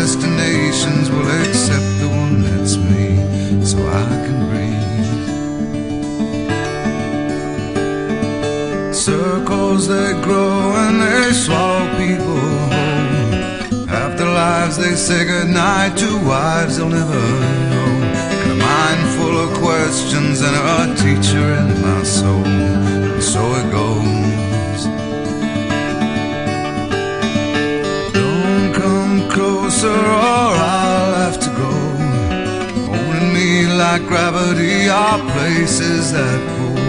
destinations will accept the one that's me, so I can breathe. Circles they grow and they swallow people whole. After lives they say goodnight to wives they'll never know. Got a mind full of questions and a teacher in my soul, and so it goes. Don't come closer or I'll have to go. Holding me like gravity are places that pull.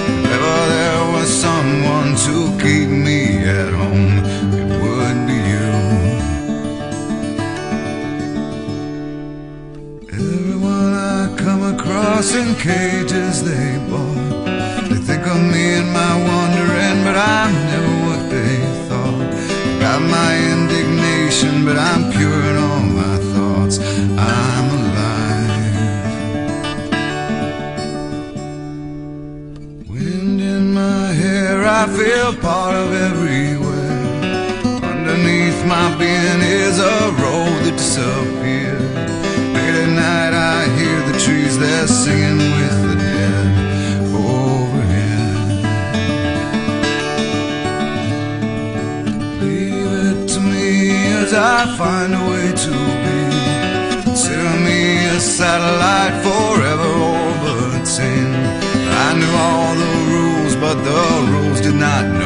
If ever there was someone to keep me at home, it would be you. Everyone I come across in cages they bought, they think of me and my wandering, but I'm never what they thought. Got my indignation, but I'm pure in all my thoughts. I'm alive. Wind in my hair, I feel part of everywhere. Underneath my being is a road that disappeared. Late at night I hear the trees, they're singing with the dead overhead. Leave it to me as I find a way to be. Consider me a satellite forever orbiting. I knew all the rules, but the rules did not know